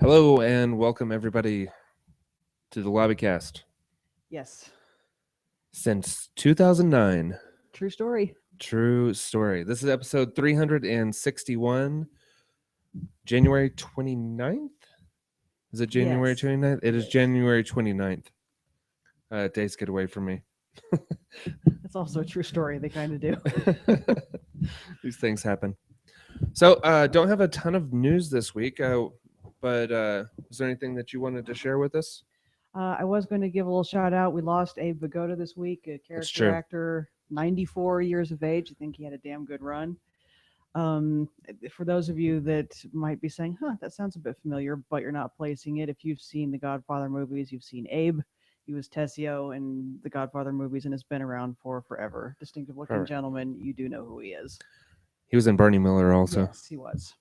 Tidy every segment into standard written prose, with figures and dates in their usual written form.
Hello and welcome everybody to the Lobbycast. Yes. Since 2009, True story. true story. This is episode 361, January 29th. Is it January Yes. 29th? It is Yes. January 29th. Days get away from me. That's also a true story. They kind of do. These things happen. So, don't have a ton of news this week, but is there anything that you wanted to share with us? I was going to give a little shout out. We lost Abe Vigoda this week, a That's character true. actor, 94 years of age. I think he had a damn good run. Um, for those of you that might be saying, huh, that sounds a bit familiar, but you're not placing it, if you've seen the Godfather movies, you've seen Abe. He was Tessio in the Godfather movies and has been around for forever. Distinctive looking Forever. gentleman. You do know who he is. He was in Barney Miller also. Yes, he was.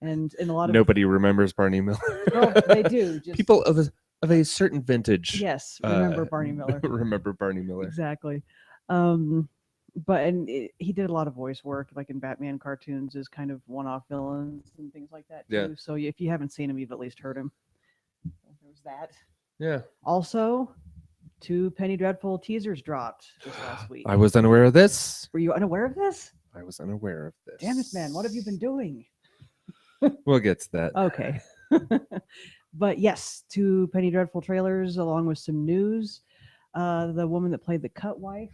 And in a lot of Nobody remembers Barney Miller. well, they do. Just People of a certain vintage yes, remember Barney Miller. remember Barney Miller. Exactly. He did a lot of voice work, like in Batman cartoons, as kind of one-off villains and things like that too. Yeah. So if you haven't seen him, you've at least heard him. There was that. Yeah. Also, 2 Penny Dreadful teasers dropped this last week. I was unaware of this. Were you unaware of this? I was unaware of this. Damn it, man! What have you been doing? We'll get to that. Okay. But yes, 2 Penny Dreadful trailers along with some news. The woman that played the cut wife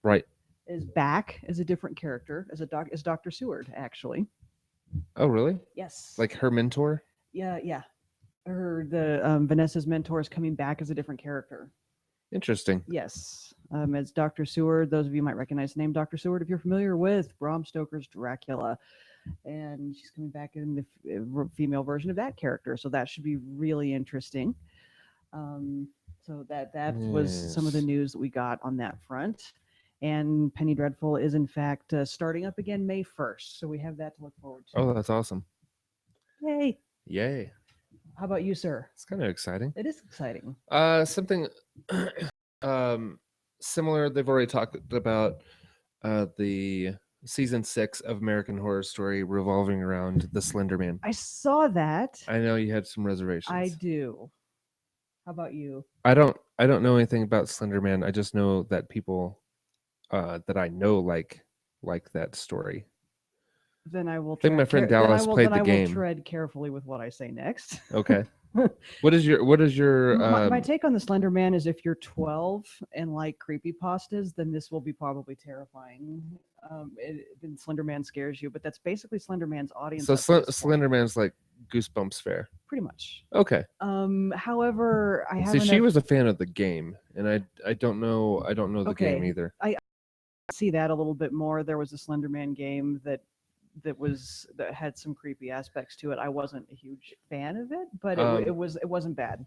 Right. is back as a different character, as Dr. Seward, actually. Oh, really? Yes. Like her mentor? yeah. Vanessa's mentor is coming back as a different character. Interesting. Yes. As Dr. Seward, those of you might recognize the name Dr. Seward if you're familiar with Bram Stoker's Dracula. And she's coming back in the female version of that character. So that should be really interesting. So that was some of the Yes. news that we got on that front. And Penny Dreadful is in fact starting up again May 1st. So we have that to look forward to. Oh, that's awesome. Yay. Yay. How about you, sir? It's kind of exciting. It is exciting. Something similar. They've already talked about the season 6 of American Horror Story revolving around the Slender Man. I saw that. I know you had some reservations. I do. How about you? I don't know anything about Slender Man. I just know that people that I know like that story. Then I will. I think my friend Dallas played the game. I will tread carefully with what I say next. Okay. What is your my take on the Slender Man is if you're 12 and like creepypastas, then this will be probably terrifying. Then Slender Man scares you, but that's basically Slender Man's audience. So Slender Man's like Goosebumps fare. Pretty much. Okay. However, I have. See, she was a fan of the game, and I don't know the game either. I see that a little bit more. There was a Slender Man game that had some creepy aspects to it. I wasn't a huge fan of it, but it wasn't bad.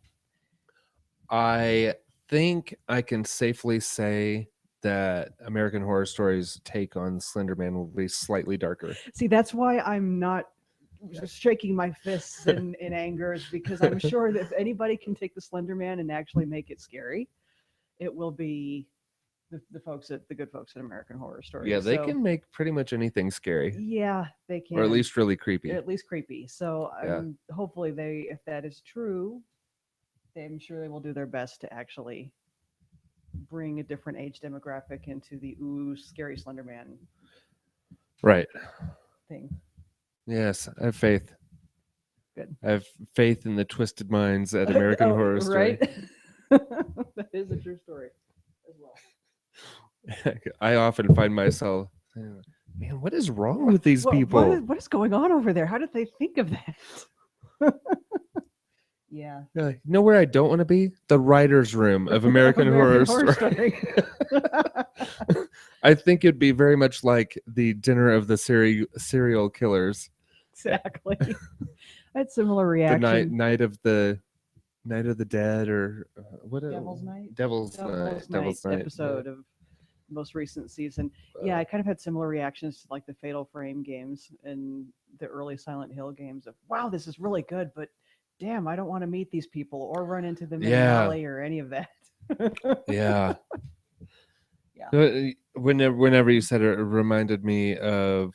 I think I can safely say that American Horror Story's take on Slender Man will be slightly darker. See, that's why I'm not shaking my fists in anger, is because I'm sure that if anybody can take the Slender Man and actually make it scary, it will be the good folks at American Horror Story. Yeah, they can make pretty much anything scary. Yeah, they can. Or at least really creepy. At least creepy. So hopefully if that is true, I'm sure they will do their best to actually bring a different age demographic into the scary Slender Man right thing. Yes, I have faith. Good. I have faith in the twisted minds at American Horror Story. Right? That is a true story as well. I often find myself saying, man, what is wrong with these people? What is going on over there? How did they think of that? Yeah. You know where I don't want to be? The writer's room of American Horror Story. I think it'd be very much like the dinner of the serial killers. Exactly. I had similar reaction. The night of the Dead, or what? Devil's Night. Devil's Night episode of most recent season. Yeah, I kind of had similar reactions to like the Fatal Frame games and the early Silent Hill games. Of wow, this is really good, but damn, I don't want to meet these people or run into them in an alley or any of that. Yeah. Whenever you said it, it reminded me of,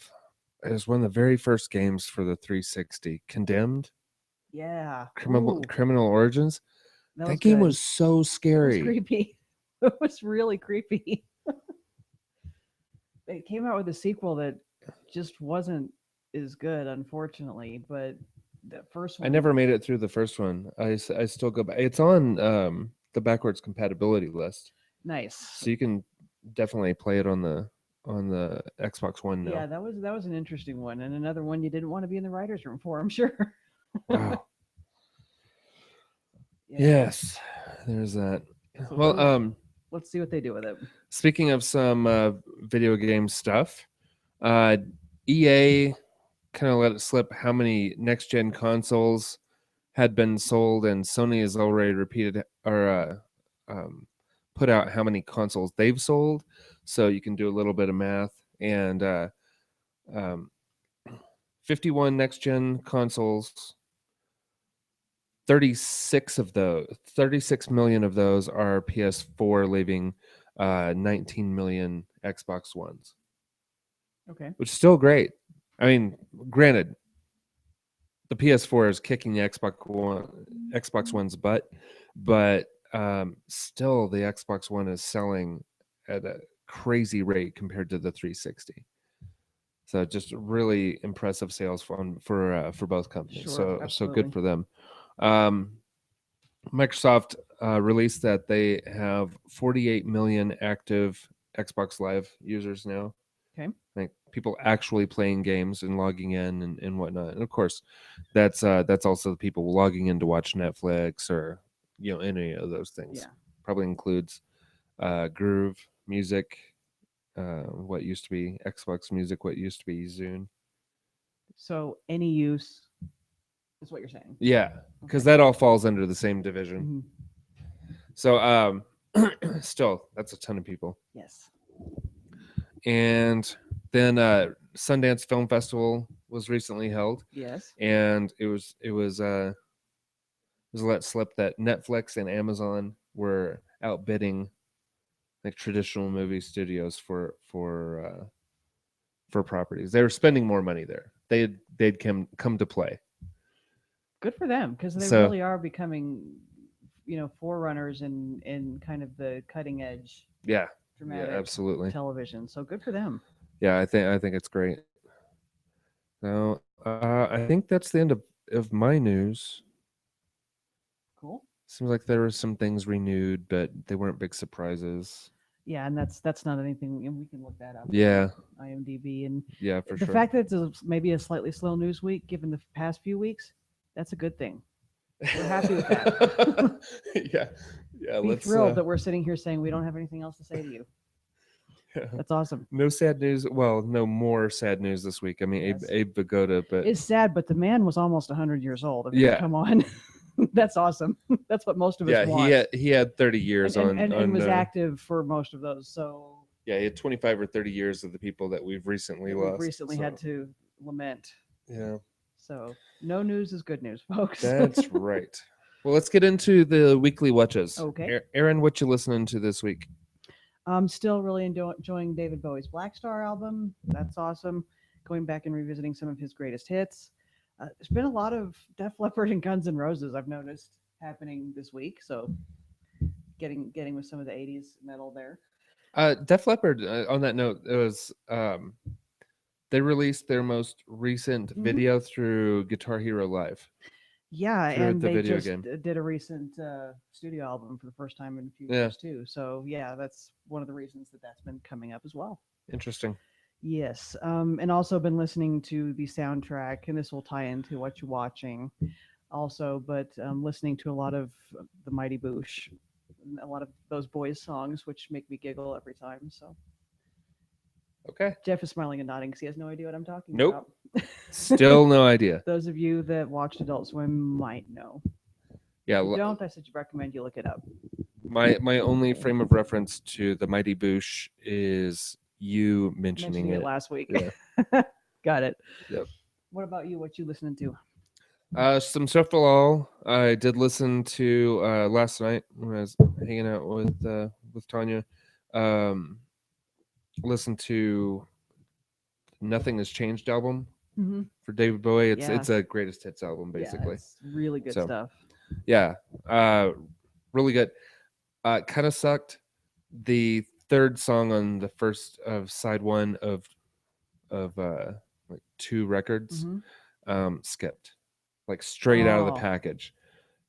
it was one of the very first games for the 360, Condemned. Yeah. Criminal Ooh, Criminal Origins. that was That game good. was so It was scary. creepy. It was really creepy. They came out with a sequel that just wasn't as good, unfortunately. But the first I one, never made it through the first one. I still go back. It's on the backwards compatibility list, nice. so you can definitely play it on the Xbox One Yeah, now. that was an interesting one, and another one you didn't want to be in the writers' room for. I'm sure. Wow. Yeah. Yes, there's that. So Well, let's see what they do with it. speaking of some video game stuff, uh, EA kind of let it slip how many next gen consoles had been sold, and Sony has already repeated or put out how many consoles they've sold. So you can do a little bit of math, and um, 51 next gen consoles. 36 million of those are PS4, leaving 19 million Xbox Ones, Okay. which is still great. I mean, granted, the PS4 is kicking the Xbox One's butt, but still the Xbox One is selling at a crazy rate compared to the 360. So just really impressive sales for both companies. Sure. So good Absolutely. for them. Um, Microsoft released that they have 48 million active Xbox Live users now. Okay. Like people actually playing games and logging in and whatnot. And of course, that's also the people logging in to watch Netflix or any of those things. Yeah. Probably includes Groove Music, what used to be Xbox Music, what used to be Zune. So any use is what you're saying. Yeah, Okay. because that all falls under the same division. Hmm. So still, that's a ton of people. Yes. And then Sundance Film Festival was recently held, Yes. and it was let slip that Netflix and Amazon were outbidding like traditional movie studios for properties. They were spending more money there. They'd come to play. Good for them because they So really are becoming, forerunners in kind of the cutting edge yeah, dramatic absolutely. television. So good for them. Yeah, I think it's great. So I think that's the end of my news. Cool. Seems like there were some things renewed, but they weren't big surprises. Yeah, and that's not anything, and we can look that up Yeah, on IMDb. And yeah, for the sure. fact that it's maybe a slightly slow news week, given the past few weeks, that's a good thing. We're happy with that. Yeah, yeah. Be Let's. thrilled that we're sitting here saying we don't have anything else to say to you. That's awesome. No sad news. Well, no more sad news this week. I mean, Yes. Abe Vigoda, but It's sad, but the man was almost 100 years old. I mean, yeah, come on. That's awesome. That's what most of us yeah. He want. had he had 30 years And on was active for most of those. So yeah, he had 25 or 30 years of the people that we've recently that we've lost. recently So had to lament. yeah, So no news is good news, folks. that's right. Well, let's get into the weekly watches. Okay. Aaron, what you listening to this week? I'm still really enjoying David Bowie's Black Star album. That's awesome. Going back and revisiting some of his greatest hits. There's been a lot of Def Leppard and Guns N' Roses I've noticed happening this week. So getting with some of the '80s metal there. Def Leppard. On that note, it was they released their most recent Mhm. video through Guitar Hero Live Yeah, through and the they video just game. did a recent studio album for the first time in a few Yeah, years too. So yeah, that's one of the reasons that that's been coming up as well. interesting. Yes, and also been listening to the soundtrack, and this will tie into what you're watching also, but listening to a lot of the Mighty Boosh, a lot of those boys' songs, which make me giggle every time. So Okay. Jeff is smiling and nodding because he has no idea what I'm talking Nope. about. Still no idea. Those of you that watched Adult Swim might know. Yeah, If you don't, I should recommend you look it up. my only frame of reference to the Mighty Boosh is you mentioning Mentioning it it. last week. Yeah. Got it. Yep. What about you? What you listening to? Some Shuffle I did listen to last night when I was hanging out with Tanya. Um, Listened to Nothing Has Changed album Hmm. for David Bowie. Yeah. It's a greatest hits album Yeah, basically. it's really good So stuff. yeah, really good. Kind of sucked. The third song on the first of side one of like two records Hmm. skipped, like straight out of the Oh, package.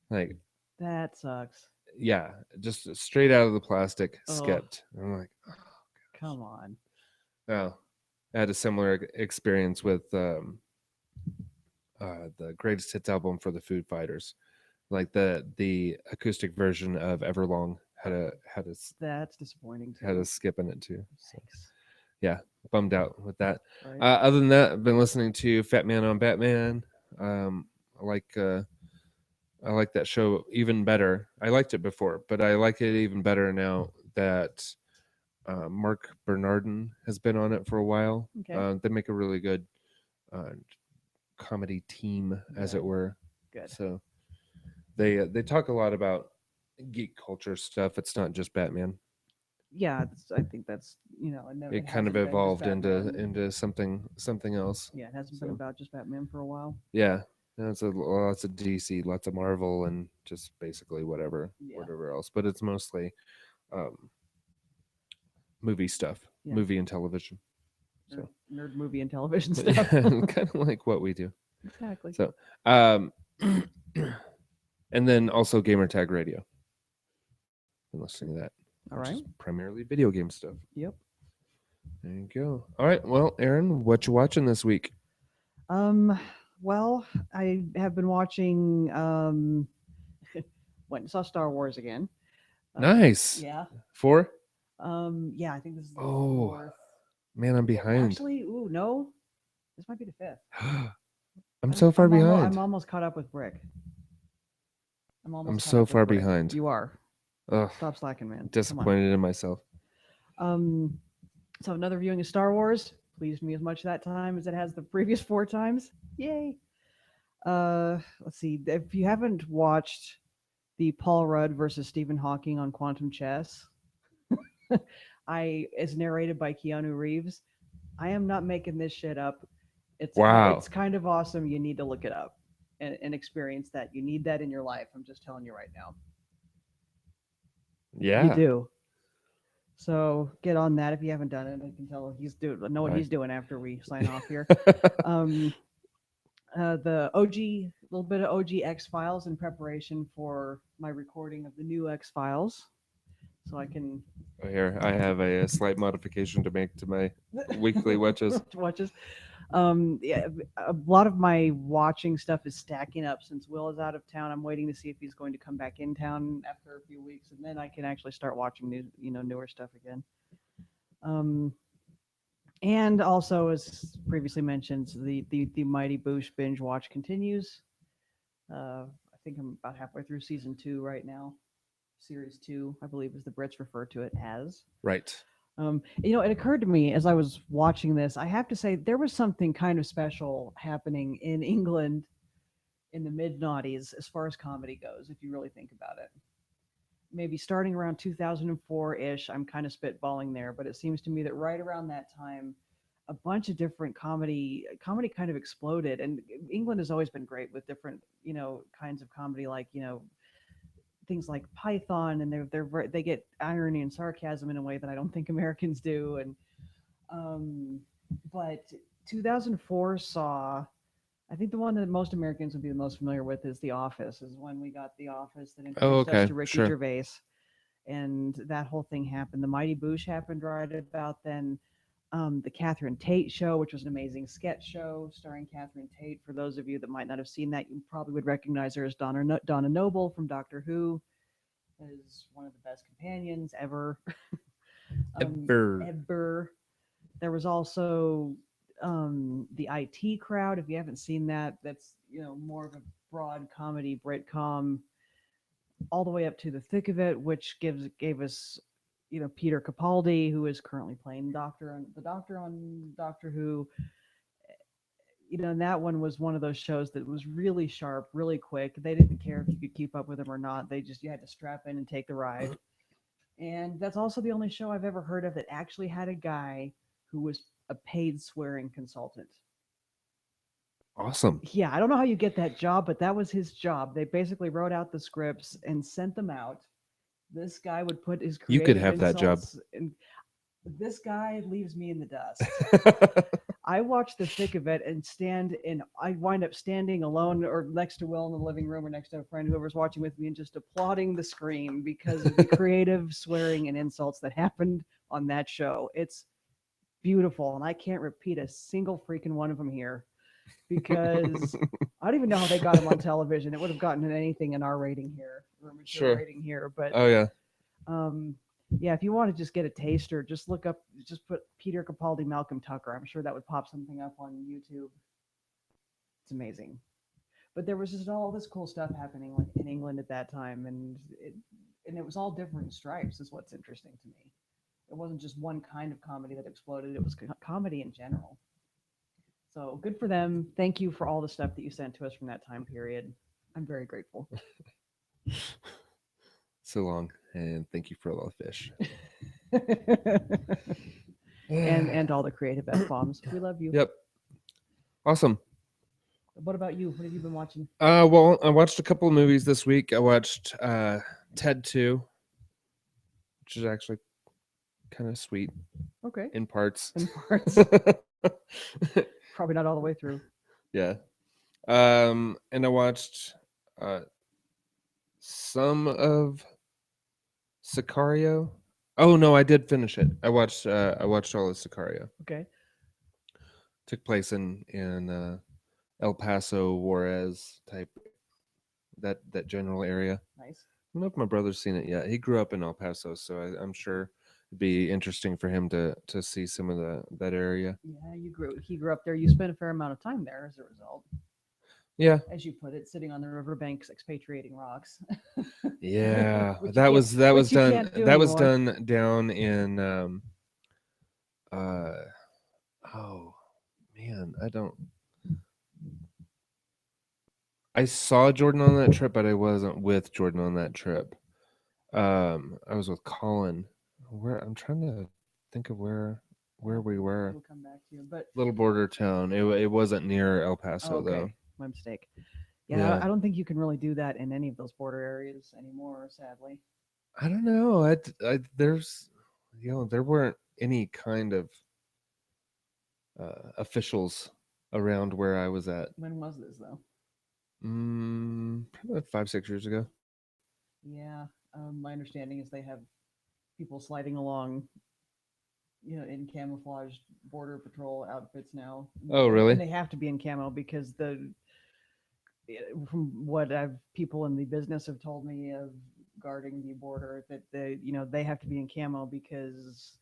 Like that sucks. yeah, just straight out of the plastic Oh, skipped. I'm like, come on. oh, I had a similar experience with the greatest hits album for the Food Fighters. Like the acoustic version of Everlong That's disappointing had a too. skip in it too. So Thanks. yeah, bummed out with that. Right. Other than that, I've been listening to Fat Man on Batman. Um, I like uh, I like that show even better. I liked it before, but I like it even better now that Mark Bernardin has been on it for a while. Okay. They make a really good uh, comedy team, as it Good. were. Good. So they talk a lot about geek culture stuff. It's not just Batman. Yeah, I think that's it It kind of hasn't been just evolved Batman. into something else. Yeah, it hasn't been So about just Batman for a while. yeah, it's lots of DC, lots of Marvel, and just basically Yeah. whatever else. But it's mostly um, movie stuff, Yeah. movie and television. Nerd, So nerd movie and television yeah, stuff. kind of like what we do. Exactly. So, um, and then also Gamertag Radio. Been listening to that, All which right. is primarily video game stuff. Yep. There you go. All right. Well, Aaron, what you watching this week? Um. Well, I have been watching. Went and saw Star Wars again. Nice. Yeah. 4? Yeah. I think this is the Oh, fourth. man, I'm Well, behind. actually, ooh, no. This might be the fifth. I'm so far I'm behind. almost caught up with Brick. I'm I'm almost caught so up with far Brick. behind. You are. Ugh, Stop slacking, man. Come on. disappointed in myself. Um. So another viewing of Star Wars pleased me as much that time as it has the previous 4 times. Yay. Let's see. If you haven't watched the Paul Rudd versus Stephen Hawking on Quantum Chess, it's narrated by Keanu Reeves. I am not making this shit up. Wow. It's kind of awesome. You need to look it up and experience that. You need that in your life. I'm just telling you right now. You Yeah. do. So get on that if you haven't done it. I can tell know what Right. he's doing after we sign off here. Um, the OG, a little bit of OG X Files in preparation for my recording of the new X Files, so I can Oh, here, I have a slight modification to make to my weekly watches. watches. Yeah, a lot of my watching stuff is stacking up since Will is out of town. I'm waiting to see if he's going to come back in town after a few weeks, and then I can actually start watching newer stuff again. Um, and also, as previously mentioned, the Mighty Boosh binge watch continues. I think I'm about halfway through season 2 right now. Series 2, I believe, is the Brits refer to it as. Right. It occurred to me as I was watching this, I have to say there was something kind of special happening in England in the mid noughties as far as comedy goes, if you really think about it. Maybe starting around 2004 ish, I'm kind of spitballing there, but it seems to me that right around that time, a bunch of different comedy kind of exploded. And England has always been great with different, kinds of comedy, like, things like Python, and they get irony and sarcasm in a way that I don't think Americans do. And um, but 2004 saw, I think the one that most Americans would be the most familiar with is The Office. Is when we got The Office that Oh, introduced us okay. to Ricky Sure. Gervais, and that whole thing happened. The Mighty Boosh happened right about then. The Catherine Tate show, which was an amazing sketch show starring Catherine Tate. For those of you that might not have seen that, you probably would recognize her as Donna Noble from Doctor Who, is one of the best companions ever. Ever. Ever. There was also the IT Crowd. If you haven't seen that, that's more of a broad comedy Britcom, all the way up to The Thick of It, which gave us Peter Capaldi, who is currently playing the Doctor on Doctor Who. And that one was one of those shows that was really sharp, really quick. They didn't care if you could keep up with them or not. You had to strap in and take the ride. And that's also the only show I've ever heard of that actually had a guy who was a paid swearing consultant. Awesome. Yeah, I don't know how you get that job, but that was his job. They basically wrote out the scripts and sent them out. This guy would put his You could creative have that job. insults, and this guy leaves me in the dust. I watch the thick of it and I wind up standing alone or next to Will in the living room or next to a friend, whoever's watching with me, and just applauding the scream because of the creative swearing and insults that happened on that show. It's beautiful, and I can't repeat a single freaking one of them here because I don't even know how they got him on television. It would have gotten anything in our rating here, or mature Sure. rating here, but Oh yeah. um, yeah, if you want to just get a taster, just put Peter Capaldi, Malcolm Tucker. I'm sure that would pop something up on YouTube. It's amazing. But there was just all this cool stuff happening like in England at that time, and it was all different stripes. Is what's interesting to me. It wasn't just one kind of comedy that exploded. It was comedy in general. So good for them. Thank you for all the stuff that you sent to us from that time period. I'm very grateful. So long, and thank you for all the fish. and all the creative F bombs. We love you. Yep. Awesome. What about you? What have you been watching? Well, I watched a couple of movies this week. I watched Ted 2, which is actually kind of sweet Okay. in parts. In parts. Probably not all the way through. Yeah. And I watched some of Sicario. Oh no, I did finish it. I watched all of Sicario. Okay. Took place in El Paso, Juarez type, that general area. Nice. I don't know if my brother's seen it yet. He grew up in El Paso, so I'm sure it'd be interesting for him to see some of that area. Yeah, he grew up there. You spent a fair amount of time there as a result. Yeah. As you put it, sitting on the riverbanks expatriating rocks. Yeah. Which that was done anymore. down in oh man, I saw Jordan on that trip, but I wasn't with Jordan on that trip. I was with Colin. I'm trying to think of where we were. It'll come back to you, but Little border town. It wasn't near El Paso okay, though. my mistake. Yeah, Yeah. I don't think you can really do that in any of those border areas anymore, sadly. I don't know. There's, there weren't any kind of officials around where I was at. When was this though? Probably 5-6 years ago. Yeah, my understanding is they have people sliding along, in camouflaged border patrol outfits now. Oh, really? And they have to be in camo because from what people in the business have told me of guarding the border, that they have to be in camo because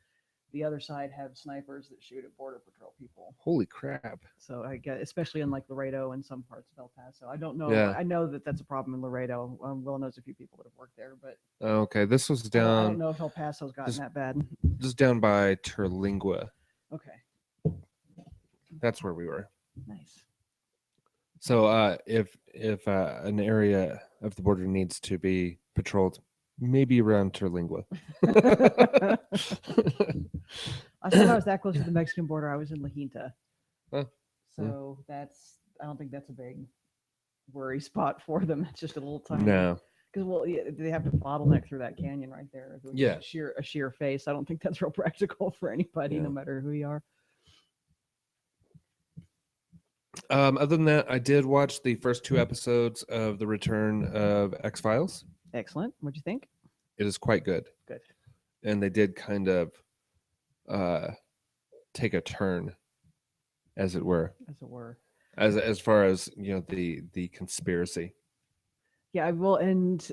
the other side have snipers that shoot at border patrol people. Holy crap! So I guess, especially in like Laredo and some parts of El Paso. I don't know. Yeah. I know that that's a problem in Laredo. Will knows a few people that have worked there, but Okay, this was I down. don't know if El Paso's gotten that bad. Just down by Terlingua. Okay, That's where we were. nice. So if an area of the border needs to be patrolled, maybe around Terlingua. I thought I was that close to the Mexican border. I was in La Junta. Huh. So I don't think that's a big worry spot for them. It's just a little tiny. No. Because they have to bottleneck through that canyon right there. Yeah. A sheer face. I don't think that's real practical for anybody, Yeah. no matter who you are. Other than that, I did watch the first 2 episodes of The Return of X-Files. Excellent. What'd you think? It is quite good. Good. And they did kind of take a turn, as it were. As far as, the conspiracy. Yeah, and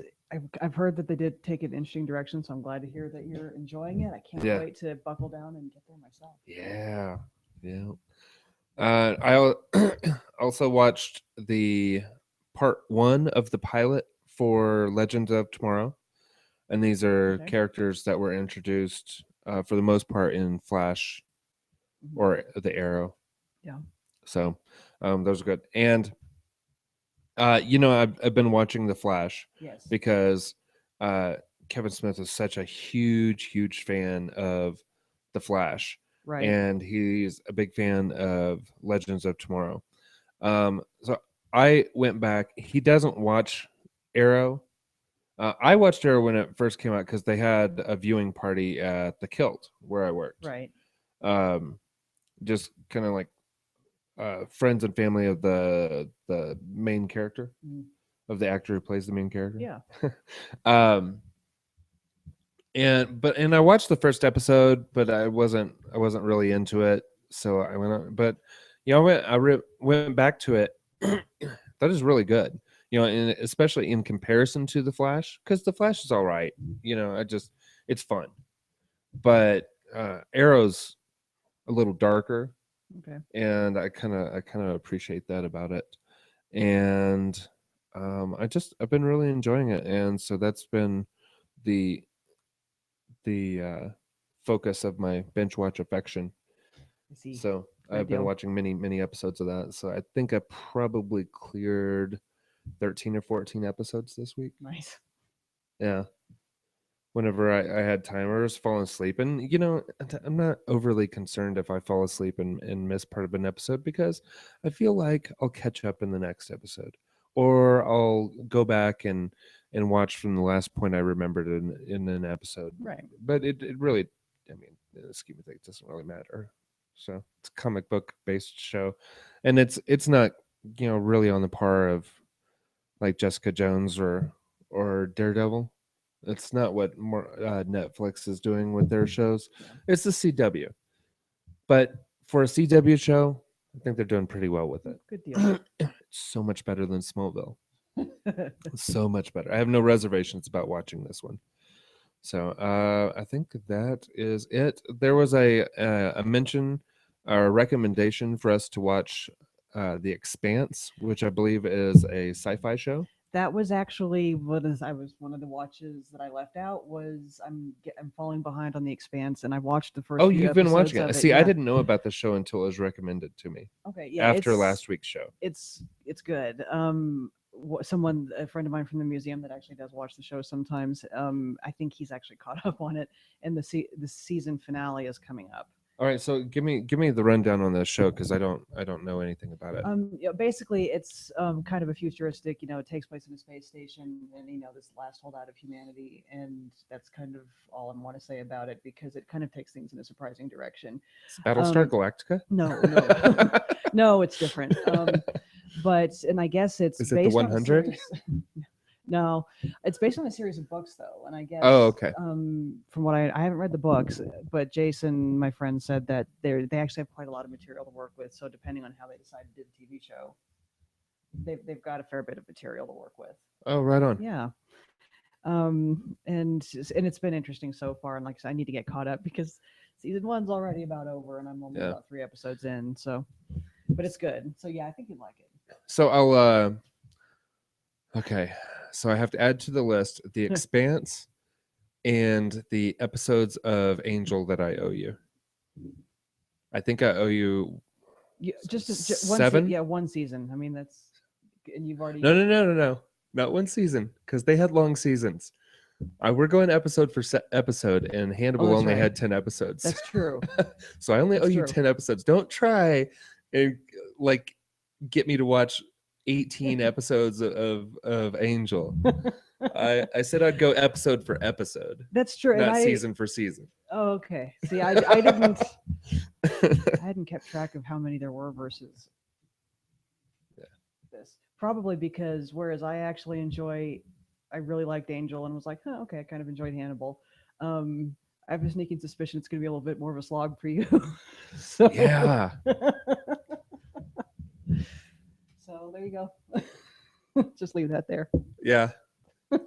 I've heard that they did take an interesting direction, so I'm glad to hear that you're enjoying it. I can't wait to buckle down and get there myself. Yeah. I also watched the part 1 of the pilot for Legends of Tomorrow, and these are characters that were introduced for the most part in Flash or the Arrow. Yeah. So those are good. And I've been watching the Flash. Yes. Because Kevin Smith is such a huge fan of the Flash. Right. And he's a big fan of Legends of Tomorrow. So I went back. He doesn't watch Arrow. I watched Arrow when it first came out because they had a viewing party at the Kilt where I worked. Right. Just kind of like friends and family of the main character, of the actor who plays the main character. Yeah. And I watched the first episode, but I wasn't really into it, so I went on. But I went back to it. That is really good, and especially in comparison to the Flash, because the Flash is all right. It's fun, but Arrow's a little darker. Okay. And I kind of appreciate that about it. And I've been really enjoying it, and so that's been the focus of my bench watch affection. So I've been watching many episodes of that. So I think I probably cleared 13 or 14 episodes this week. Nice. Yeah. Whenever I had time, or was falling asleep, and I'm not overly concerned if I fall asleep and miss part of an episode, because I feel like I'll catch up in the next episode, or I'll go back and watch from the last point I remembered in an episode. Right. But it really, I mean, in the scheme of things, it doesn't really matter. So it's a comic book based show, and it's not really on the par of like Jessica Jones or Daredevil. It's not what Netflix is doing with their shows. It's the CW. But for a CW show, I think they're doing pretty well with it. Good deal. It's so much better than Smallville. So much better. I have no reservations about watching this one. So I think that is it. There was a mention or a recommendation for us to watch The Expanse, which I believe is a sci-fi show. That was actually one of the watches that I left out. I'm falling behind on The Expanse, and I watched the first. Oh, few you've been watching episodes it. of See, yeah. I didn't know about the show until it was recommended to me. Okay, yeah. After last week's show, it's good. A friend of mine from the museum that actually does watch the show sometimes. I think he's actually caught up on it, and the season finale is coming up. All right, so give me the rundown on the show, because I don't know anything about it. Basically, it's kind of a futuristic. It takes place in a space station, and this last holdout of humanity, and that's kind of all I want to say about it, because it kind of takes things in a surprising direction. Battlestar Galactica? No, no, it's different. And I guess it's is it the 100? No, it's based on a series of books, though, and I guess. Oh, okay. From what I haven't read the books, but Jason, my friend, said that they actually have quite a lot of material to work with. So depending on how they decide to do the TV show, they've got a fair bit of material to work with. Oh, right on. Yeah. And it's been interesting so far, and like I said, I need to get caught up because season 1's already about over, and I'm only about 3 episodes in. So, but it's good. So yeah, I think you'd like it. So I'll. Okay, so I have to add to the list The Expanse and the episodes of Angel that I owe you. I think I owe you just 7. One season. I mean, that's, and you've already no, not one season, because they had long seasons. We're going episode for episode, and Hannibal only had 10 episodes. That's true. So I only owe you 10 episodes. Don't try and get me to watch 18 episodes of Angel. I said I'd go episode for episode. That's true. Not season for season. Oh, okay. See, I didn't. I hadn't kept track of how many there were versus this. Probably because whereas I really liked Angel and was like, oh, okay, I kind of enjoyed Hannibal. I have a sneaking suspicion it's going to be a little bit more of a slog for you. So. Yeah. So there you go. Just leave that there. Yeah. I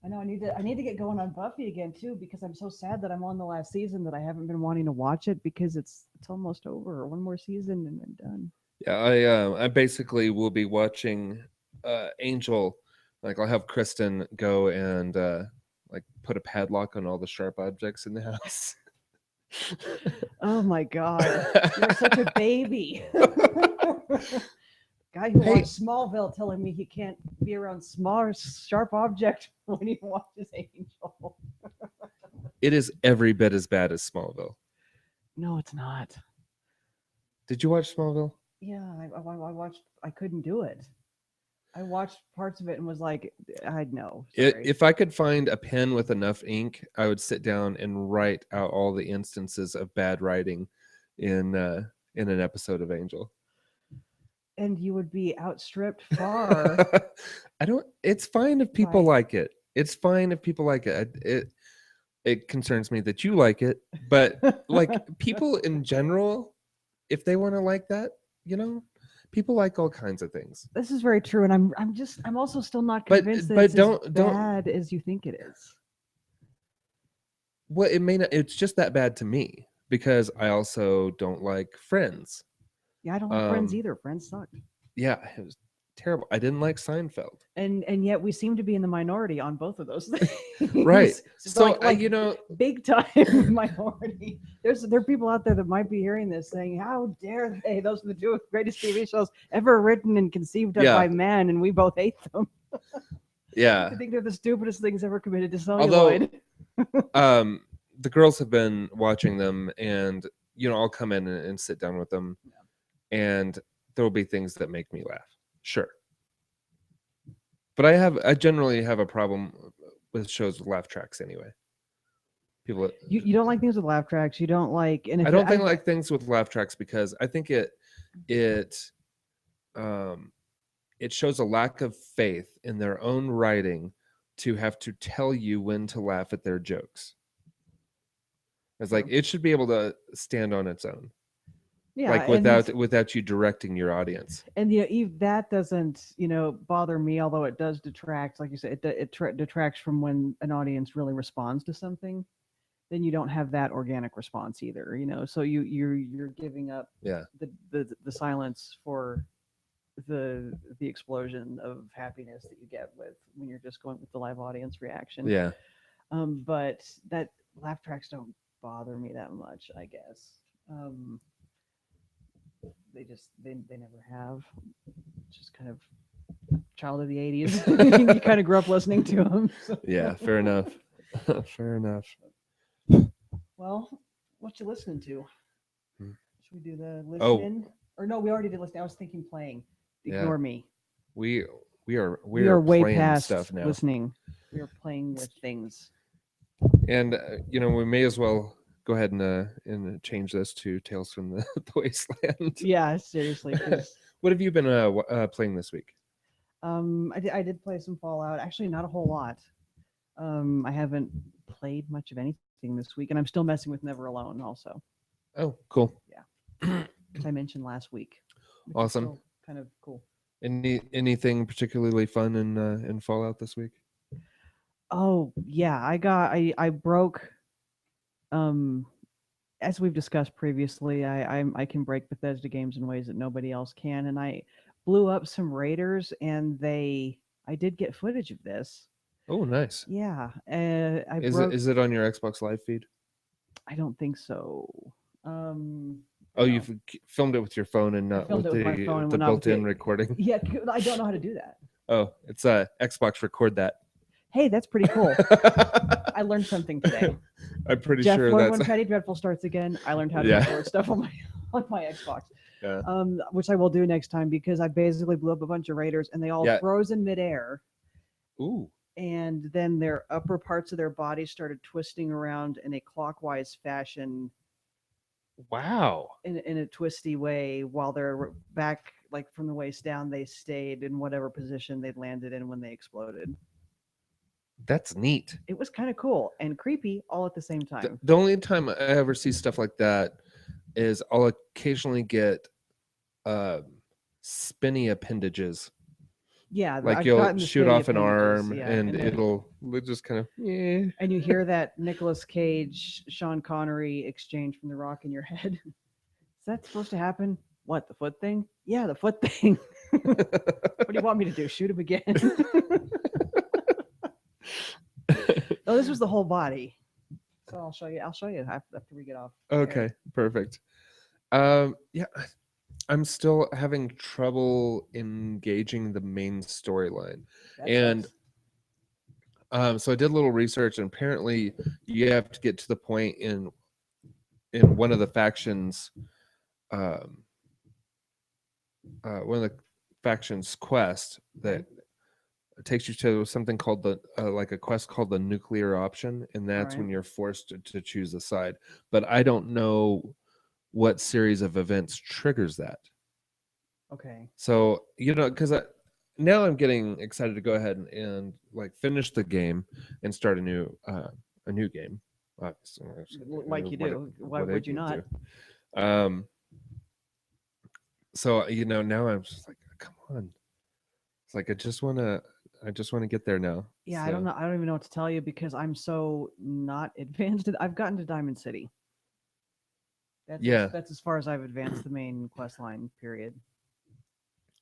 know I need to get going on Buffy again too, because I'm so sad that I'm on the last season that I haven't been wanting to watch it, because it's almost over. One more season and then done. Yeah, I basically will be watching Angel. Like, I'll have Kristen go and put a padlock on all the sharp objects in the house. Oh my God, you're such a baby. Guy who watched Smallville telling me he can't be around small, sharp objects when he watches Angel. It is every bit as bad as Smallville. No, it's not. Did you watch Smallville? Yeah, I watched. I couldn't do it. I watched parts of it and was like, I know. Sorry. If I could find a pen with enough ink, I would sit down and write out all the instances of bad writing in an episode of Angel. And you would be outstripped far I don't. It's fine if people by. like it. It's fine if people like it. It concerns me that you like it, but like people in general, if they want to like that, you know, people like all kinds of things. This is very true, and I'm also still not But convinced that but it's as don't. bad as you think it is. Well, it may not. It's just that bad to me because I also don't like Friends. Yeah, I don't like Friends Um, either. Friends sucked. yeah, it was terrible. I didn't like Seinfeld. And yet we seem to be in the minority on both of those things. Right. So like you know, big time minority. There are people out there that might be hearing this saying, "How dare they? Those are the two greatest TV shows ever written and conceived of Yeah. by man, and we both hate them." yeah. I think they're the stupidest things ever committed to Although, celluloid. the girls have been watching them, and you know, I'll come in and sit down with them, and there will be things that make me laugh. Sure. But I generally have a problem with shows with laugh tracks anyway. People, You don't like things with laugh tracks. You don't like, and if I don't think like things with laugh tracks because I think it um it shows a lack of faith in their own writing to have to tell you when to laugh at their jokes. It's like it should be able to stand on its own. yeah, Like without you directing your audience. and that doesn't bother me, although it does detract, like you said, it detracts from when an audience really responds to something. Then you don't have that organic response either, so you're giving up Yeah. the silence for the explosion of happiness that you get with when you're just going with the live audience reaction. Yeah. But that laugh tracks don't bother me that much, I guess. They never have. Just kind of child of the 80s. You kind of grew up listening to them. So. Yeah, fair enough. Fair enough. Well, what you listening to? Hmm. Should we do the Oh. listening? Or no, we already did listening. I was thinking playing. Ignore me. We are way playing past stuff now. listening. We are playing with things. And we may as well go ahead and change this to Tales from the Wasteland. Yeah, seriously. What have you been playing this week? I did play some Fallout. Actually, not a whole lot. I haven't played much of anything this week, and I'm still messing with Never Alone also. Oh, cool. Yeah. Which I mentioned last week. Awesome. Kind of cool. Anything particularly fun in Fallout this week? Oh yeah, I broke. As we've discussed previously, I can break Bethesda games in ways that nobody else can, and I blew up some raiders, and I did get footage of this. Oh, nice. Yeah, Is it on your Xbox Live feed? I don't think so. Oh, you've filmed it with your phone and not with the built-in recording. Yeah, I don't know how to do that. Oh, it's Xbox Record That. Hey, that's pretty cool. I learned something today. I'm pretty Jeff sure learned that's when Petty Dreadful starts again. I learned how to record stuff on my Xbox. Yeah. Which I will do next time because I basically blew up a bunch of raiders and they all froze in midair. Ooh. And then their upper parts of their bodies started twisting around in a clockwise fashion. Wow. In a twisty way, while they're back, like from the waist down, they stayed in whatever position they'd landed in when they exploded. That's neat. It was kind of cool and creepy all at the same time. The only time I ever see stuff like that is I'll occasionally get spinny appendages. Yeah, like you'll shoot off an arm and it'll just kind of and you hear that Nicolas Cage, Sean Connery exchange from The Rock in your head. Is that supposed to happen? What, the foot thing? Yeah, the foot thing. What do you want me to do? Shoot him again? No, this was the whole body. So I'll show you after we get off. Okay, perfect. Yeah, I'm still having trouble engaging the main storyline. And so I did a little research, and apparently you have to get to the point in one of the factions one of the factions quest that takes you to something called the like a quest called the nuclear option, and that's right. when you're forced to choose a side. But I don't know what series of events triggers that. Okay. So because now I'm getting excited to go ahead and like finish the game and start a new game. Obviously, Like you do. Why what I would you do not? do. Um, so now I'm just like, come on. It's like I just want to get there now. Yeah, I don't So know. I don't even know what to tell you because I'm so not advanced. I've gotten to Diamond City. yeah, That's as far as I've advanced the main quest line. Period.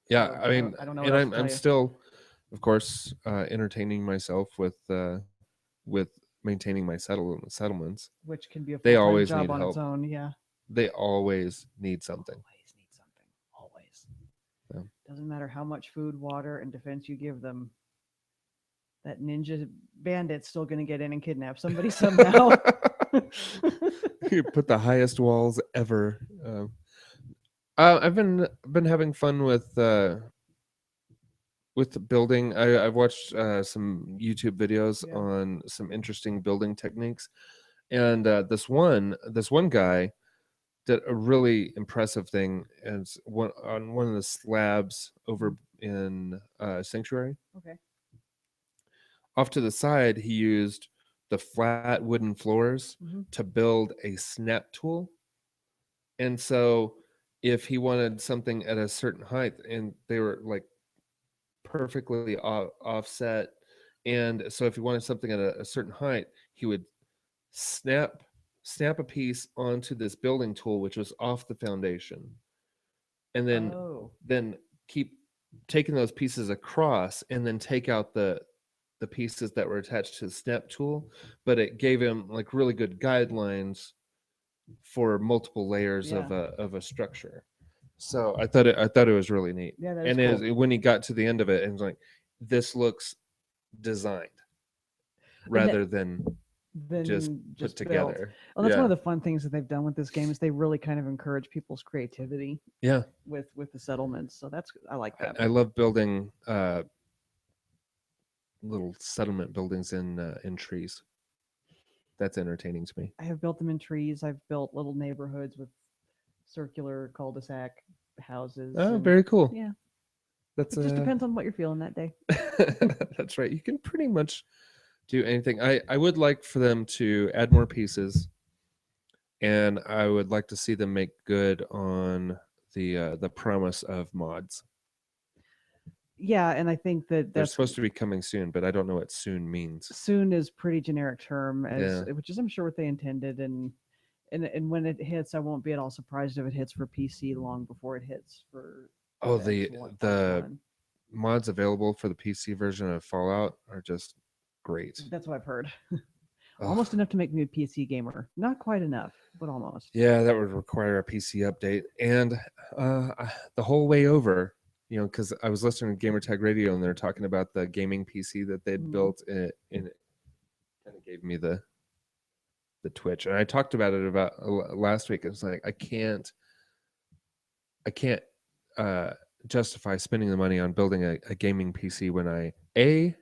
yeah. So I mean, I don't know what and else to I'm tell you. still, of course, entertaining myself with maintaining my settlements. Which can be a They full time always job need on its help. own. Yeah. They always need something. Always need something. Always. So. Doesn't matter how much food, water, and defense you give them. That ninja bandit's still going to get in and kidnap somebody somehow. You put the highest walls ever. I've been having fun with building. I've watched some YouTube videos Yeah. on some interesting building techniques, and this one guy did a really impressive thing, and on one of the slabs over in Sanctuary. Okay. Off to the side, he used the flat wooden floors Hmm. to build a snap tool. And so if he wanted something at a certain height and they were like perfectly offset, and so if he wanted something at a certain height, he would snap snap a piece onto this building tool which was off the foundation, and Oh. then keep taking those pieces across and then take out the pieces that were attached to the snap tool, but it gave him like really good guidelines for multiple layers Yeah. of a structure. So I thought it was really neat. Yeah, that is And cool. when he got to the end of it, and was like, this looks designed And that rather than just then put just built. together. Well, that's one Yeah. of the fun things that they've done with this game is they really kind of encourage people's creativity Yeah. with the settlements. So that's I like that. I love building little settlement buildings in trees. That's entertaining to me. I have built them in trees. I've built little neighborhoods with circular cul-de-sac houses, Oh, and very cool. yeah, That's it just depends on what you're feeling that day. that's right. You can pretty much do anything. I would like for them to add more pieces, and I would like to see them make good on the promise of mods. Yeah, and I think that They're that's supposed to be coming soon, but I don't know what soon means. soon is pretty generic term as Yeah. which is I'm sure what they intended and when it hits, I won't be at all surprised if it hits for PC long before it hits for Oh, Xbox the One. mods available for the PC version of Fallout are just great. That's what I've heard. Oh, Almost enough to make me a PC gamer. Not quite enough, but almost. yeah, that would require a PC update, and the whole way over, because I was listening to Gamertag Radio and they're talking about the gaming PC that they'd Mhm. built, and it kind of gave me the twitch. And I talked about it about last week. It was like I can't uh, justify spending the money on building a gaming PC when I a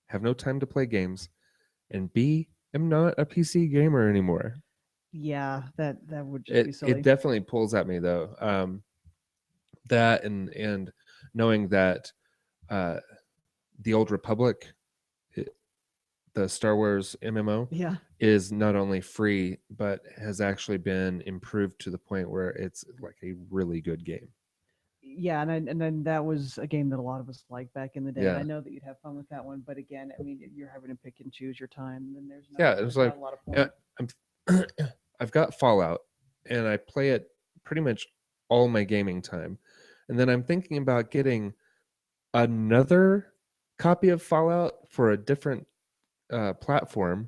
have no time to play games, and b am not a PC gamer anymore. Yeah, that would just be It silly. definitely pulls at me though. That and knowing that uh, the Old Republic, it, the Star Wars MMO, Yeah. is not only free but has actually been improved to the point where it's like a really good game. Yeah, and then that was a game that a lot of us liked back in the day, and I Yeah, know that you'd have fun with that one. But again, I mean, you're having to pick and choose your time, and yeah. It was there's not like a lot of uh, point. I'm I've got Fallout, and I play it pretty much all my gaming time, and then I'm thinking about getting another copy of Fallout for a different platform,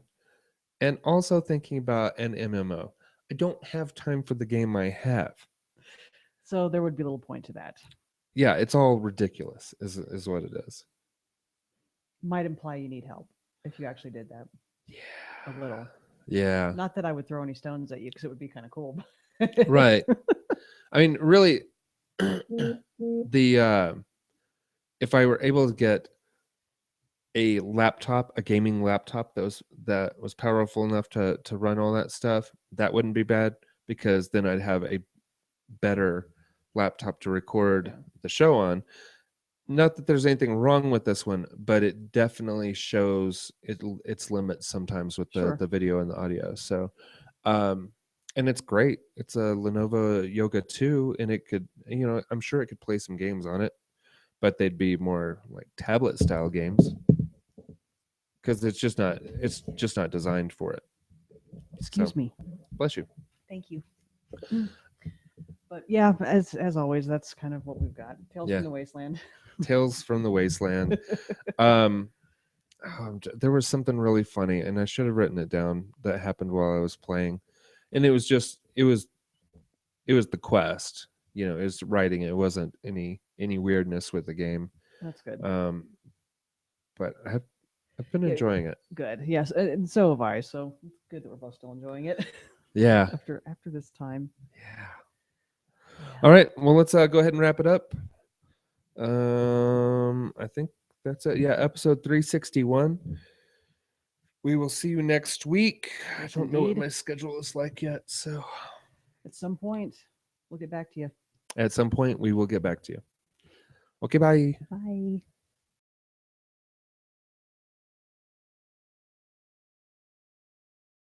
and also thinking about an MMO. I don't have time for the game I have. So there would be little point to that. Yeah, it's all ridiculous, is what it is. Might imply you need help if you actually did that a little. Yeah, Not that I would throw any stones at you because it would be kind of cool. right. I mean, really, the if I were able to get a laptop, a gaming laptop that was powerful enough to run all that stuff, that wouldn't be bad because then I'd have a better laptop to record the show on. Not that there's anything wrong with this one, but it definitely shows its limits sometimes with Sure. the video and the audio. So, and it's great. It's a Lenovo Yoga 2, and it could, I'm sure it could play some games on it, but they'd be more like tablet style games because it's just not designed for it. Excuse me. Bless you. Thank you. But yeah, as always, that's kind of what we've got. Tales from the Wasteland. Tales from the Wasteland. There was something really funny, and I should have written it down, that happened while I was playing, and it was the quest. It was writing. It wasn't any weirdness with the game. That's good. But I've been enjoying it. Good. Yes, and so have I. So it's good that we're both still enjoying it. Yeah. after this time. Yeah. All right. Well, let's go ahead and wrap it up. I think that's it. Yeah, episode 361. We will see you next week. I don't know what my schedule is like yet, so at some point we'll get back to you. At some point we will get back to you. Okay, bye. Bye.